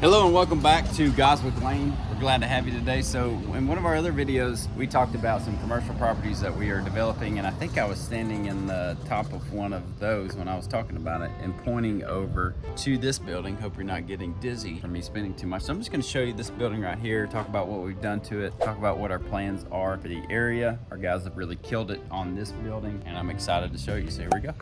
Hello and welcome back to Goswick Lane. We're glad to have you today. So in one of our other videos, we talked about some commercial properties that we are developing, and I think I was standing in the top of one of those when I was talking about it and pointing over to this building. Hope you're not getting dizzy from me spinning too much. So I'm just gonna show you this building right here, talk about what we've done to it, talk about what our plans are for the area. Our guys have really killed it on this building, and I'm excited to show you. So here we go.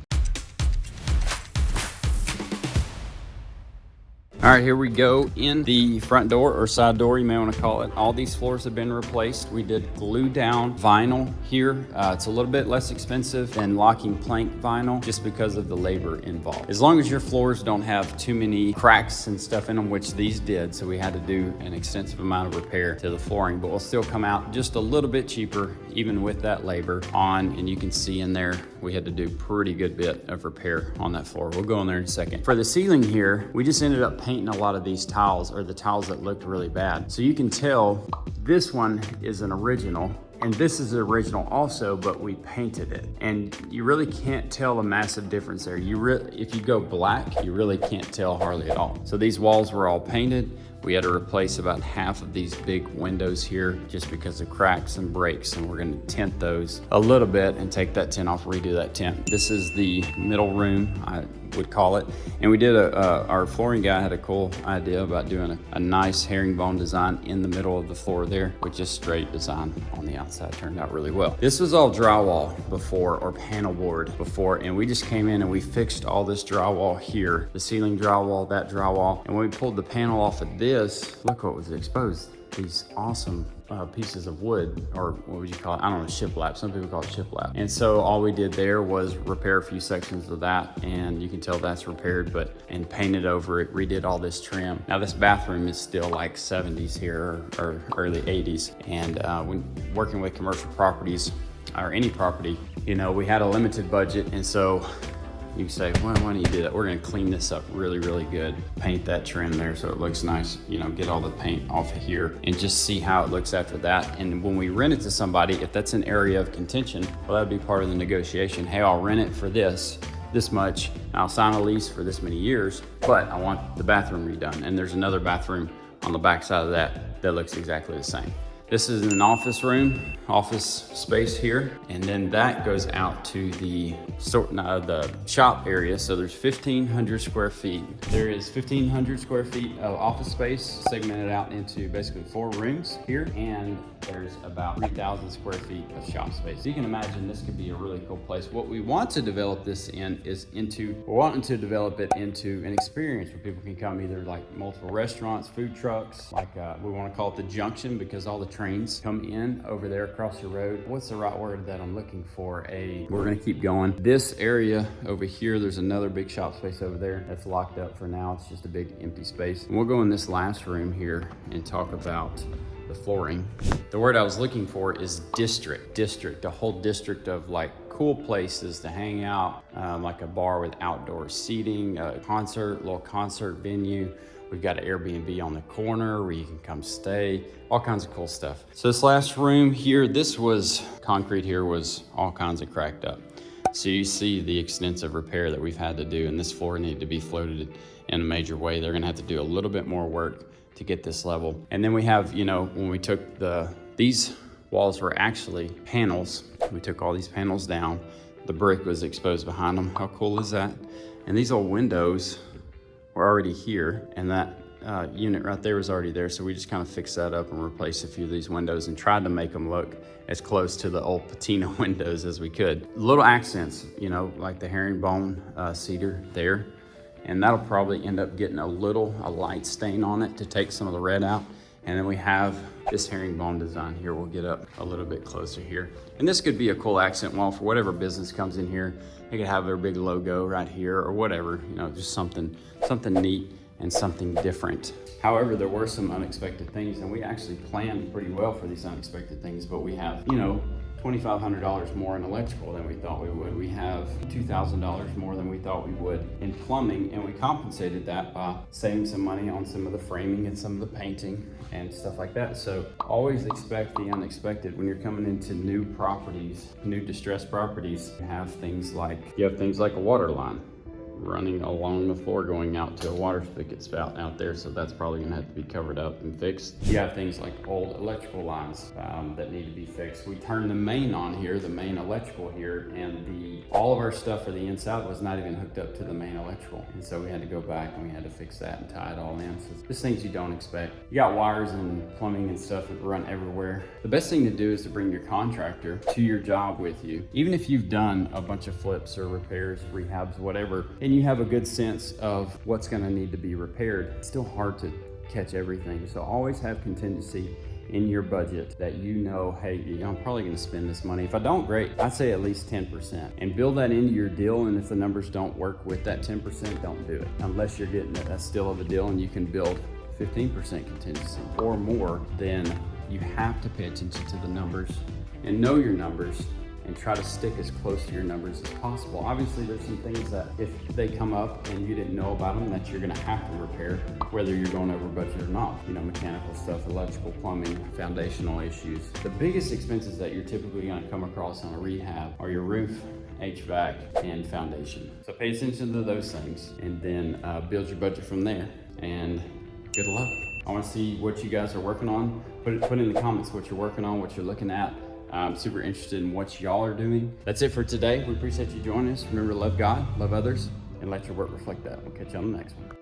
All right, here we go in the front door or side door, you may want to call it. All these floors have been replaced. We did glue down vinyl here. It's a little bit less expensive than locking plank vinyl just because of the labor involved. As long as your floors don't have too many cracks and stuff in them, which these did, so we had to do an extensive amount of repair to the flooring, but we'll still come out just a little bit cheaper, even with that labor on. And you can see in there, we had to do pretty good bit of repair on that floor. We'll go in there in a second. For the ceiling here, we just ended up painting a lot of these tiles, or the tiles that looked really bad. So you can tell this one is an original, and this is the original also, but we painted it. And you really can't tell a massive difference there. If you go black, you really can't tell hardly at all. So these walls were all painted. We had to replace about half of these big windows here just because of cracks and breaks, and we're gonna tint those a little bit and take that tint off, redo that tint. This is the middle room, I would call it. And we did our flooring guy had a cool idea about doing a nice herringbone design in the middle of the floor there with just straight design on the outside. Turned out really well. This was all drywall before, or panel board before, and we just came in and we fixed all this drywall here, the ceiling drywall, that drywall. And when we pulled the panel off of this, look what was exposed. These awesome pieces of wood, or what would you call it? I don't know, shiplap. Some people call it shiplap. And so all we did there was repair a few sections of that, and you can tell that's repaired, and painted over it, redid all this trim. Now this bathroom is still like 70s here, or early 80s. And when working with commercial properties, or any property, you know, we had a limited budget, and so you say, well, why don't you do that? We're gonna clean this up really, really good. Paint that trim there so it looks nice. You know, get all the paint off of here and just see how it looks after that. And when we rent it to somebody, if that's an area of contention, well, that'd be part of the negotiation. Hey, I'll rent it for this much. I'll sign a lease for this many years, but I want the bathroom redone. And there's another bathroom on the back side of that looks exactly the same. This is an office room, office space here, and then that goes out to the shop area. So there's 1,500 square feet. There is 1,500 square feet of office space segmented out into basically 4 rooms here, and there's about 3,000 square feet of shop space. So you can imagine this could be a really cool place. What we want to develop this in is we're wanting to develop it into an experience where people can come, either like multiple restaurants, food trucks, like we want to call it the junction, because all the trains come in over there across the road. What's the right word that I'm looking for? We're gonna keep going. This area over here, there's another big shop space over there that's locked up for now. It's just a big empty space. And we'll go in this last room here and talk about the flooring. The word I was looking for is district, a whole district of like cool places to hang out, like a bar with outdoor seating, a little concert venue. We've got an Airbnb on the corner where you can come stay, all kinds of cool stuff. So this last room here, concrete here was all kinds of cracked up. So you see the extensive repair that we've had to do, and this floor needed to be floated in a major way. They're gonna have to do a little bit more work to get this level. And then we have, you know, when we took these walls were actually panels. We took all these panels down. The brick was exposed behind them. How cool is that? And these old windows were already here, and that unit right there was already there. So we just kind of fixed that up and replaced a few of these windows and tried to make them look as close to the old patina windows as we could. Little accents, you know, like the herringbone cedar there. And that'll probably end up getting a light stain on it to take some of the red out. And then we have this herringbone design here. We'll get up a little bit closer here. And this could be a cool accent wall for whatever business comes in here. They could have their big logo right here or whatever, you know, just something neat and something different. However, there were some unexpected things, and we actually planned pretty well for these unexpected things, but we have, you know, $2,500 more in electrical than we thought we would. We have $2,000 more than we thought we would in plumbing, and we compensated that by saving some money on some of the framing and some of the painting and stuff like that. So always expect the unexpected when you're coming into new properties, new distressed properties. You have things like a water line. running along the floor going out to a water spigot spout out there, so that's probably gonna have to be covered up and fixed. You have things like old electrical lines that need to be fixed. We turned the main on here, the main electrical here, and all of our stuff for the inside was not even hooked up to the main electrical. And so we had to go back and we had to fix that and tie it all in. So it's just things you don't expect. You got wires and plumbing and stuff that run everywhere. The best thing to do is to bring your contractor to your job with you. Even if you've done a bunch of flips or repairs, rehabs, whatever, and you have a good sense of what's gonna need to be repaired, it's still hard to catch everything. So always have contingency in your budget that you know, hey, I'm probably gonna spend this money. If I don't, great. I'd say at least 10%. And build that into your deal, and if the numbers don't work with that 10%, don't do it. Unless you're getting that steal of a deal and you can build 15% contingency or more, then you have to pay attention to the numbers and know your numbers and try to stick as close to your numbers as possible. Obviously, there's some things that if they come up and you didn't know about them that you're gonna have to repair, whether you're going over budget or not. You know, mechanical stuff, electrical, plumbing, foundational issues. The biggest expenses that you're typically gonna come across on a rehab are your roof, HVAC, and foundation. So pay attention to those things and then build your budget from there. And good luck. I wanna see what you guys are working on. Put in the comments what you're working on, what you're looking at. I'm super interested in what y'all are doing. That's it for today. We appreciate you joining us. Remember to love God, love others, and let your work reflect that. We'll catch you on the next one.